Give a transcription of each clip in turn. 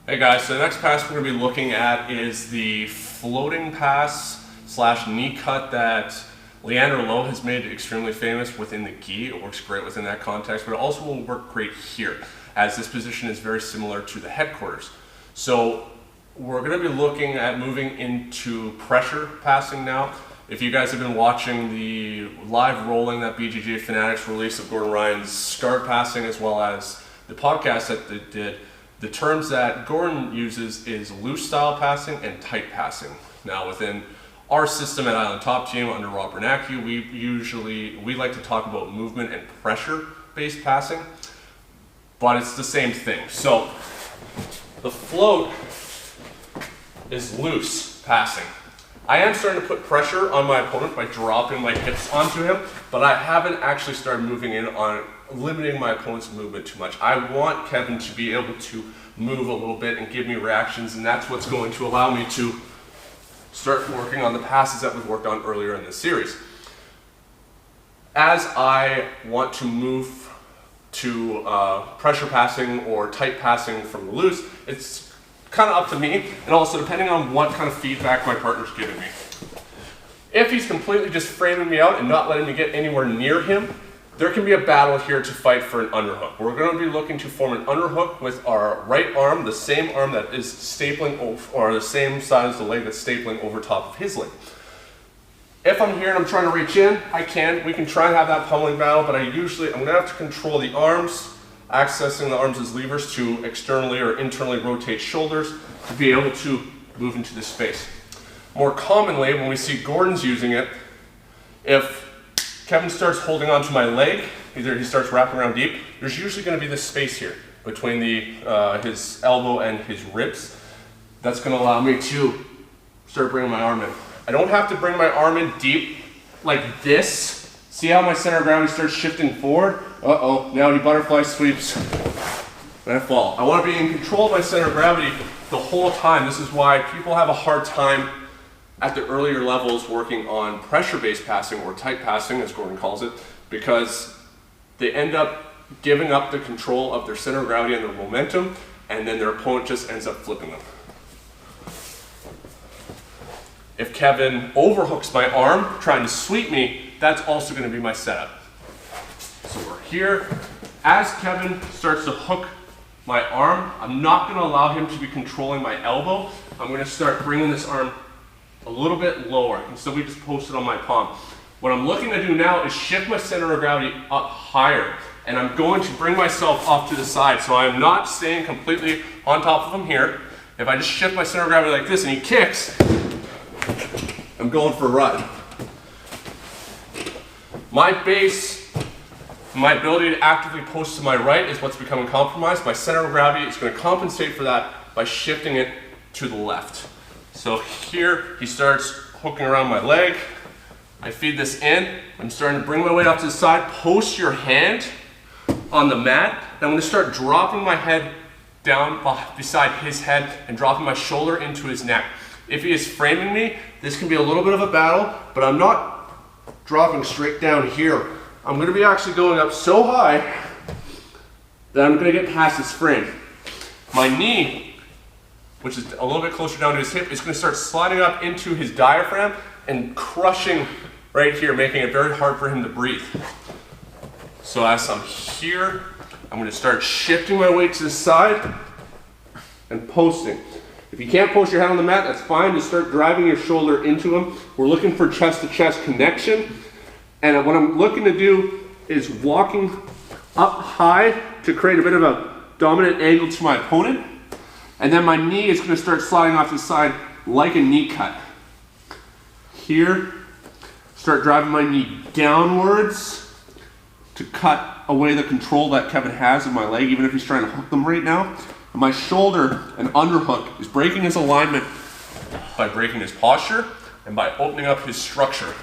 Hey guys, so the next pass we're going to be looking at is the floating pass slash knee cut that Leander Lowe has made extremely famous within the gi. It works great within that context, but it also will work great here, as this position is very similar to the headquarters. So we're going to be looking at moving into pressure passing now. If you guys have been watching the live rolling that BJJ Fanatics released of Gordon Ryan's guard passing, as well as the podcast that they did, the terms that Gordon uses is loose style passing and tight passing. Now within our system at Island Top Team under Rob Bernacki, we like to talk about movement and pressure based passing, but it's the same thing. So the float is loose passing. I am starting to put pressure on my opponent by dropping my hips onto him, but I haven't actually started moving in on limiting my opponent's movement too much. I want Kevin to be able to move a little bit and give me reactions, and that's what's going to allow me to start working on the passes that we've worked on earlier in this series. As I want to move to pressure passing or tight passing from the loose, it's kind of up to me, and also depending on what kind of feedback my partner's giving me. If he's completely just framing me out and not letting me get anywhere near him, there can be a battle here to fight for an underhook. We're going to be looking to form an underhook with our right arm, the same arm that is stapling over, or the same side as the leg that's stapling over top of his leg. If I'm here and I'm trying to reach in, we can try and have that pummeling battle, but I'm going to have to control the arms, accessing the arms as levers to externally or internally rotate shoulders to be able to move into this space. More commonly, when we see Gordon's using it, if Kevin starts holding onto my leg, either he starts wrapping around deep, there's usually going to be this space here between his elbow and his ribs. That's going to allow me to start bringing my arm in. I don't have to bring my arm in deep like this. See how my center of gravity starts shifting forward? Uh-oh, now he butterfly sweeps and I fall. I want to be in control of my center of gravity the whole time. This is why people have a hard time at the earlier levels working on pressure-based passing, or tight passing as Gordon calls it, because they end up giving up the control of their center of gravity and their momentum, and then their opponent just ends up flipping them. If Kevin overhooks my arm trying to sweep me, that's also going to be my setup. So we're here. As Kevin starts to hook my arm, I'm not going to allow him to be controlling my elbow. I'm going to start bringing this arm a little bit lower, and so we just post it on my palm. What I'm looking to do now is shift my center of gravity up higher, and I'm going to bring myself off to the side, so I'm not staying completely on top of him here. If I just shift my center of gravity like this and he kicks, I'm going for a ride. My base, my ability to actively post to my right is what's becoming compromised. My center of gravity is going to compensate for that by shifting it to the left. So here he starts hooking around my leg. I feed this in. I'm starting to bring my weight off to the side. Post your hand on the mat. Then I'm going to start dropping my head down beside his head and dropping my shoulder into his neck. If he is framing me, this can be a little bit of a battle, but I'm not dropping straight down here. I'm going to be actually going up so high that I'm going to get past his frame. My knee, which is a little bit closer down to his hip, is going to start sliding up into his diaphragm and crushing right here, making it very hard for him to breathe. So as I'm here, I'm going to start shifting my weight to the side and posting. If you can't post your head on the mat, that's fine. Just start driving your shoulder into him. We're looking for chest-to-chest connection. And what I'm looking to do is walking up high to create a bit of a dominant angle to my opponent. And then my knee is going to start sliding off to the side like a knee cut. Here, start driving my knee downwards to cut away the control that Kevin has of my leg, even if he's trying to hook them right now. And my shoulder and underhook is breaking his alignment by breaking his posture and by opening up his structure.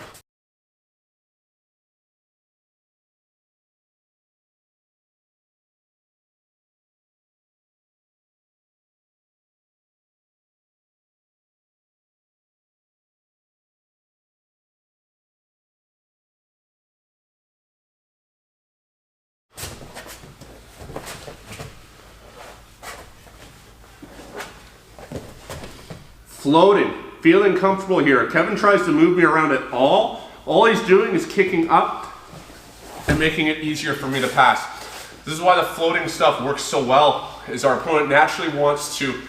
floating, feeling comfortable here. Kevin tries to move me around at all. All he's doing is kicking up and making it easier for me to pass. This is why the floating stuff works so well, is our opponent naturally wants to,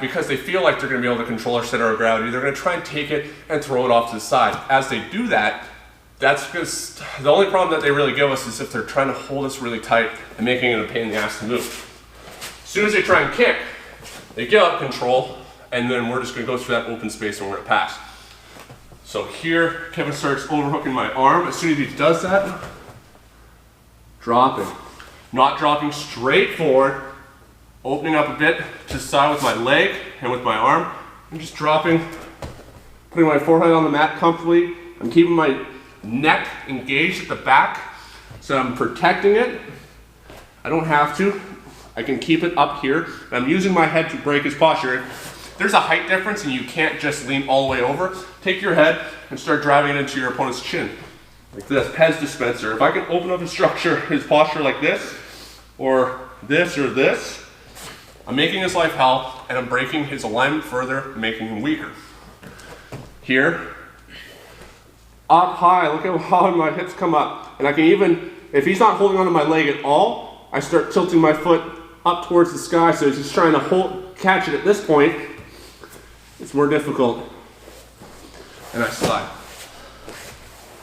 because they feel like they're going to be able to control our center of gravity, they're going to try and take it and throw it off to the side. As they do that, that's because the only problem that they really give us is if they're trying to hold us really tight and making it a pain in the ass to move. As soon as they try and kick, they give up control, and then we're just going to go through that open space and we're going to pass. So here, Kevin starts overhooking my arm. As soon as he does that, dropping. Not dropping straight forward, opening up a bit to the side with my leg and with my arm. I'm just dropping, putting my forehead on the mat comfortably. I'm keeping my neck engaged at the back, so I'm protecting it. I don't have to. I can keep it up here. I'm using my head to break his posture. If there's a height difference and you can't just lean all the way over, take your head and start driving it into your opponent's chin. Like this, Pez dispenser. If I can open up and structure his posture like this, or this, I'm making his life hell, and I'm breaking his alignment further, making him weaker. Here, up high, look at how my hips come up. And I can even, if he's not holding onto my leg at all, I start tilting my foot up towards the sky, so he's just trying to catch it at this point. It's more difficult. And I slide.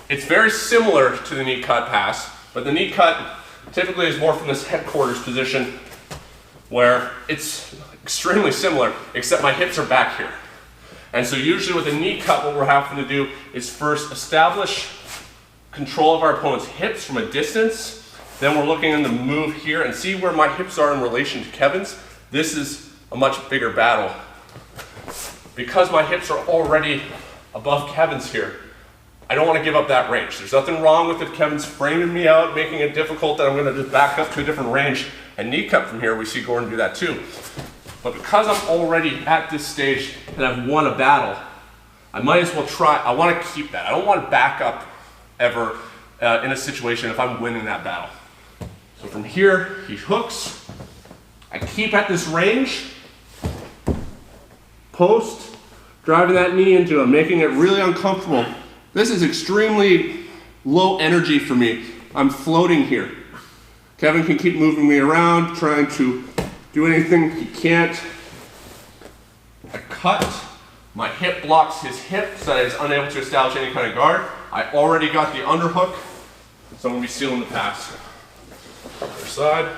It's very similar to the knee cut pass, but the knee cut typically is more from this headquarters position where it's extremely similar, except my hips are back here. And so usually with a knee cut, what we're having to do is first establish control of our opponent's hips from a distance. Then we're looking in the move here and see where my hips are in relation to Kevin's. This is a much bigger battle. Because my hips are already above Kevin's here, I don't want to give up that range. There's nothing wrong with it. Kevin's framing me out, making it difficult that I'm going to just back up to a different range and knee cut from here. We see Gordon do that too. But because I'm already at this stage and I've won a battle, I might as well try. I want to keep that. I don't want to back up ever in a situation if I'm winning that battle. So from here, he hooks. I keep at this range. Post, driving that knee into him, making it really uncomfortable. This is extremely low energy for me. I'm floating here. Kevin can keep moving me around, trying to do anything he can't. I cut. My hip blocks his hip so that he's unable to establish any kind of guard. I already got the underhook, so I'm going to be sealing the pass. Other side.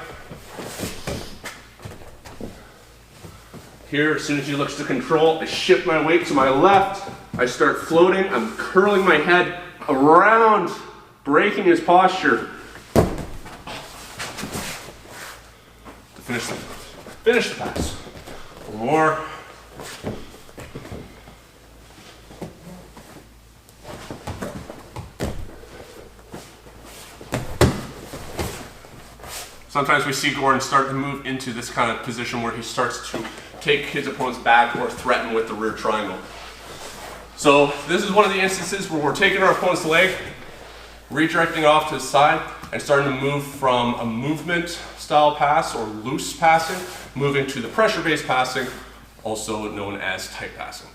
Here, as soon as he looks to control, I shift my weight to my left. I start floating. I'm curling my head around, breaking his posture. To finish the pass. One more. Sometimes we see Gordon start to move into this kind of position where he starts to take his opponent's back or threaten with the rear triangle. So this is one of the instances where we're taking our opponent's leg, redirecting off to the side, and starting to move from a movement style pass or loose passing, moving to the pressure-based passing, also known as tight passing.